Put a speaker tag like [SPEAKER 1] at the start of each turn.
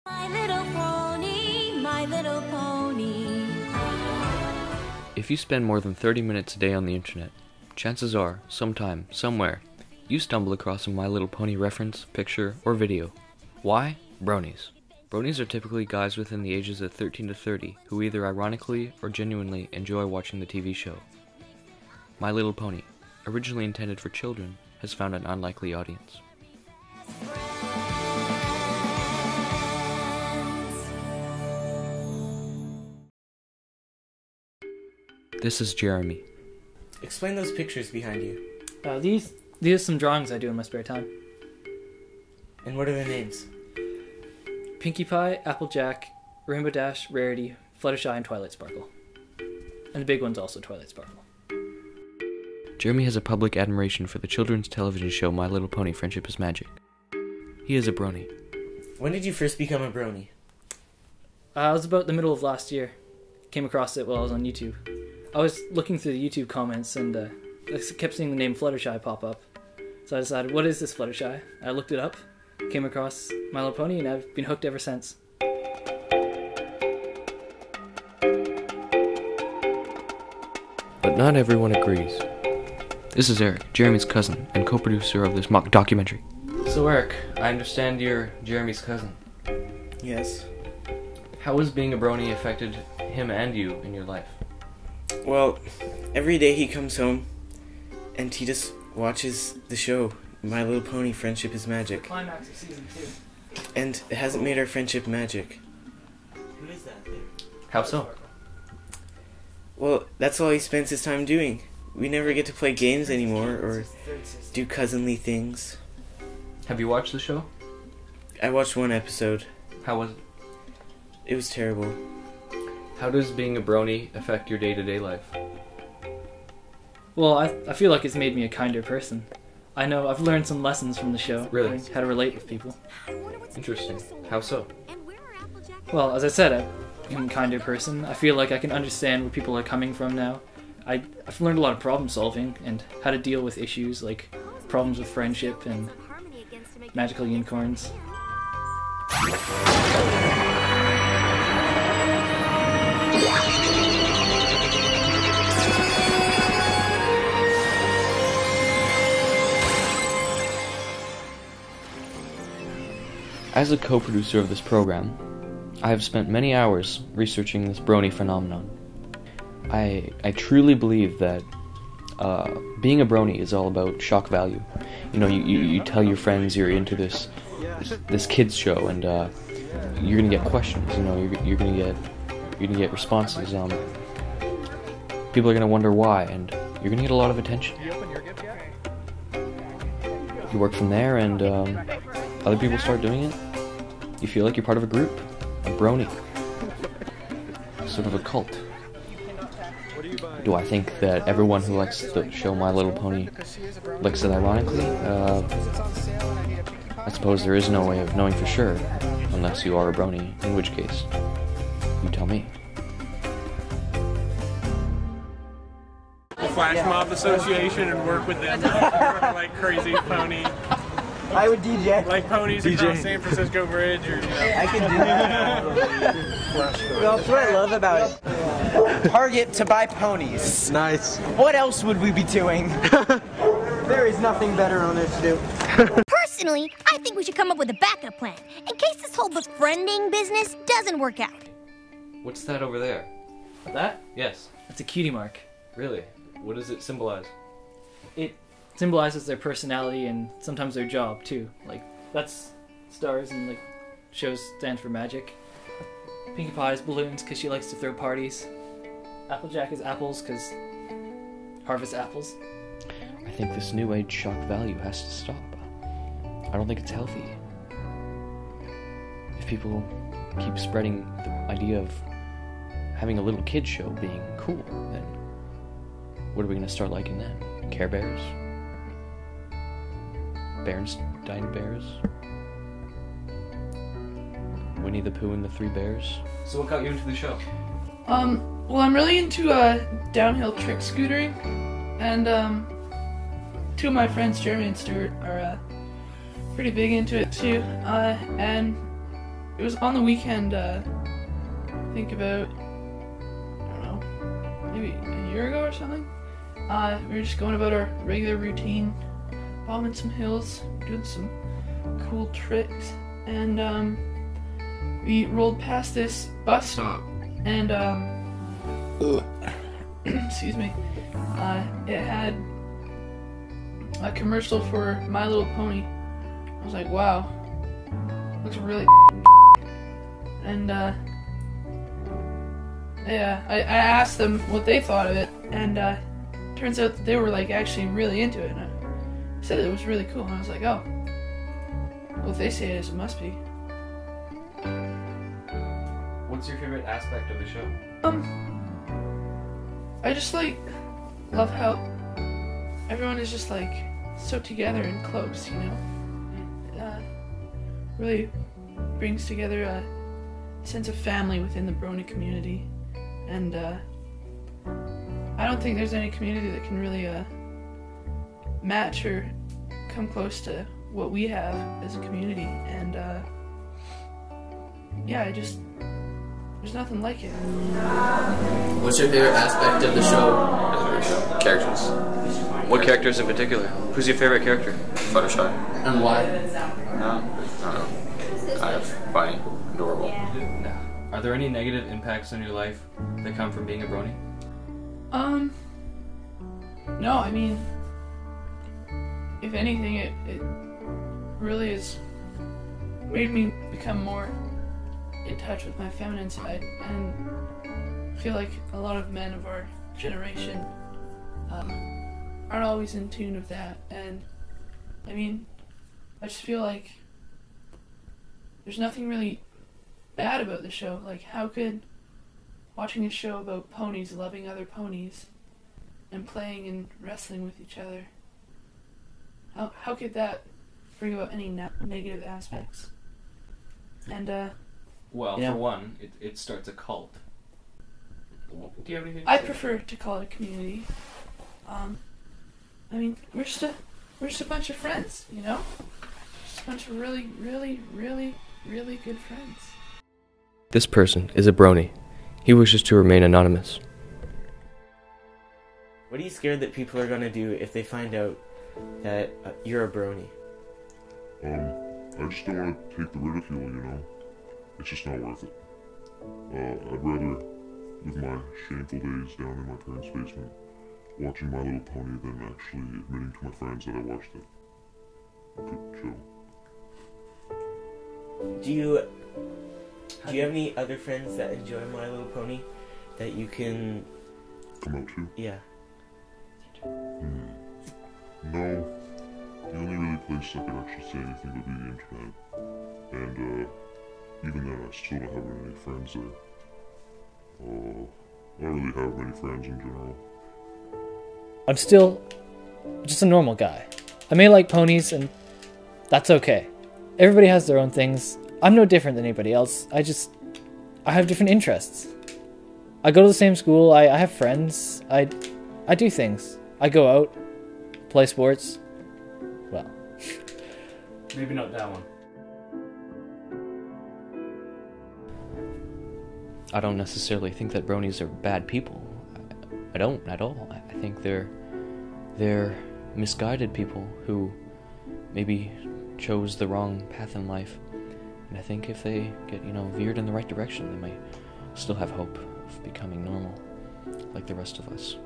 [SPEAKER 1] My little pony, my little pony.
[SPEAKER 2] If you spend more than 30 minutes a day on the internet, chances are, sometime, somewhere, you stumble across a My Little Pony reference, picture, or video. Why? Bronies. Bronies are typically guys within the ages of 13 to 30 who either ironically or genuinely enjoy watching the TV show. My Little Pony, originally intended for children, has found an unlikely audience. This is Jeremy.
[SPEAKER 3] Explain those pictures behind you.
[SPEAKER 4] These are some drawings I do in my spare time.
[SPEAKER 3] And what are the names?
[SPEAKER 4] Pinkie Pie, Applejack, Rainbow Dash, Rarity, Fluttershy, and Twilight Sparkle. And the big one's also Twilight Sparkle.
[SPEAKER 2] Jeremy has a public admiration for the children's television show My Little Pony Friendship is Magic. He is a brony.
[SPEAKER 3] When did you first become a brony?
[SPEAKER 4] It was about the middle of last year. Came across it while I was on YouTube. I was looking through the YouTube comments and I kept seeing the name Fluttershy pop up. So I decided, what is this Fluttershy? I looked it up, came across My Little Pony, and I've been hooked ever since.
[SPEAKER 2] But not everyone agrees. This is Eric, Jeremy's cousin, and co-producer of this mock documentary. So Eric, I understand you're Jeremy's cousin.
[SPEAKER 3] Yes.
[SPEAKER 2] How has being a brony affected him and you in your life?
[SPEAKER 3] Well, every day he comes home and he just watches the show, My Little Pony Friendship is Magic.
[SPEAKER 4] Climax of season 2.
[SPEAKER 3] And it hasn't made our friendship magic.
[SPEAKER 4] Who is that there?
[SPEAKER 2] How so?
[SPEAKER 3] Well, that's all he spends his time doing. We never get to play games anymore or do cousinly things.
[SPEAKER 2] Have you watched the show?
[SPEAKER 3] I watched one episode.
[SPEAKER 2] How was it?
[SPEAKER 3] It was terrible.
[SPEAKER 2] How does being a brony affect your day-to-day life?
[SPEAKER 4] Well, I feel like it's made me a kinder person. I know I've learned some lessons from the show.
[SPEAKER 2] Really?
[SPEAKER 4] How to relate with people.
[SPEAKER 2] Interesting. How so?
[SPEAKER 4] Well, as I said, I'm a kinder person. I feel like I can understand where people are coming from now. I've learned a lot of problem solving and how to deal with issues like problems with friendship and magical unicorns.
[SPEAKER 2] As a co-producer of this program, I have spent many hours researching this brony phenomenon. I truly believe that being a brony is all about shock value. You know, you tell your friends you're into this kids show, and you're gonna get questions. You know, you're gonna get responses. People are gonna wonder why, and you're gonna get a lot of attention. You work from there, and other people start doing it. You feel like you're part of a group, a brony, sort of a cult. Do I think that everyone who likes the show My Little Pony likes it ironically? I suppose there is no way of knowing for sure, unless you are a brony, in which case, you tell me.
[SPEAKER 5] Flash Mob Association and work with them like crazy pony.
[SPEAKER 6] I would DJ.
[SPEAKER 5] Like ponies across San Francisco Bridge or, you know.
[SPEAKER 6] I can do that. That's what I love about it. Target to buy ponies.
[SPEAKER 7] Nice.
[SPEAKER 6] What else would we be doing? There is nothing better on earth to do.
[SPEAKER 1] Personally, I think we should come up with a backup plan in case this whole befriending business doesn't work out.
[SPEAKER 2] What's that over there?
[SPEAKER 4] That?
[SPEAKER 2] Yes.
[SPEAKER 4] It's a cutie mark.
[SPEAKER 2] Really? What does it symbolize?
[SPEAKER 4] It symbolizes their personality and sometimes their job too. Like, that's stars and like shows stand for magic. Pinkie Pie is balloons because she likes to throw parties. Applejack is apples because harvest apples.
[SPEAKER 2] I think this new age shock value has to stop. I don't think it's healthy. If people keep spreading the idea of having a little kid show being cool, then what are we going to start liking then? Care Bears? Bernstein Bears? Winnie the Pooh and the Three Bears? So what got you into the show?
[SPEAKER 8] Well, I'm really into downhill trick scootering, and two of my friends, Jeremy and Stuart, are pretty big into it too. And it was on the weekend, I think about, I don't know, maybe a year ago or something. We were just going about our regular routine, bombing some hills, doing some cool tricks, and we rolled past this bus stop, and excuse me, it had a commercial for My Little Pony. I was like, wow, looks really and yeah, I asked them what they thought of it, and turns out that they were like actually really into it, and I said it was really cool, and I was like, oh, well, if they say it is, it must be.
[SPEAKER 2] What's your favorite aspect of the show?
[SPEAKER 8] I just like love how everyone is just like so together and close, you know. Really brings together a sense of family within the Brony community, and I don't think there's any community that can really match or come close to what we have as a community, and yeah, there's nothing like it.
[SPEAKER 7] What's your favorite aspect of the show?
[SPEAKER 9] Characters. What characters in particular? Who's your favorite character? Fluttershy.
[SPEAKER 7] And why?
[SPEAKER 9] I don't know. Kind of funny, adorable.
[SPEAKER 2] Are there any negative impacts on your life that come from being a brony?
[SPEAKER 8] No, I mean, if anything, it really has made me become more in touch with my feminine side, and I feel like a lot of men of our generation aren't always in tune with that, and I mean, I just feel like there's nothing really bad about the show. Like, how could watching a show about ponies loving other ponies and playing and wrestling with each other, how could that bring about any negative aspects? And
[SPEAKER 2] Well,
[SPEAKER 8] yeah.
[SPEAKER 2] for one, it starts a cult. Do you have anything?
[SPEAKER 8] I prefer to call it a community. I mean, we're just a bunch of friends, you know? Just a bunch of really, really, really, really good friends.
[SPEAKER 9] This person is a brony. He wishes to remain anonymous.
[SPEAKER 3] What are you scared that people are gonna do if they find out that you're a brony?
[SPEAKER 10] I just don't want to take the ridicule, you know? It's just not worth it. I'd rather live my shameful days down in my parents' basement, watching My Little Pony, than actually admitting to my friends that I watched it. Good show.
[SPEAKER 3] Do you have any other friends that enjoy My Little Pony that you can
[SPEAKER 10] Come out to?
[SPEAKER 3] Yeah.
[SPEAKER 10] No. The only really place I could actually say anything would be the internet. And even then, I still don't have any friends there. I don't really have many friends in general.
[SPEAKER 4] I'm still just a normal guy. I may like ponies, and that's okay. Everybody has their own things. I'm no different than anybody else. I have different interests. I go to the same school. I have friends. I do things. I go out, play sports. Well,
[SPEAKER 2] maybe not that one. I don't necessarily think that bronies are bad people. I don't at all. I think they're misguided people who maybe chose the wrong path in life. And I think if they get, veered in the right direction, they might still have hope of becoming normal, like the rest of us.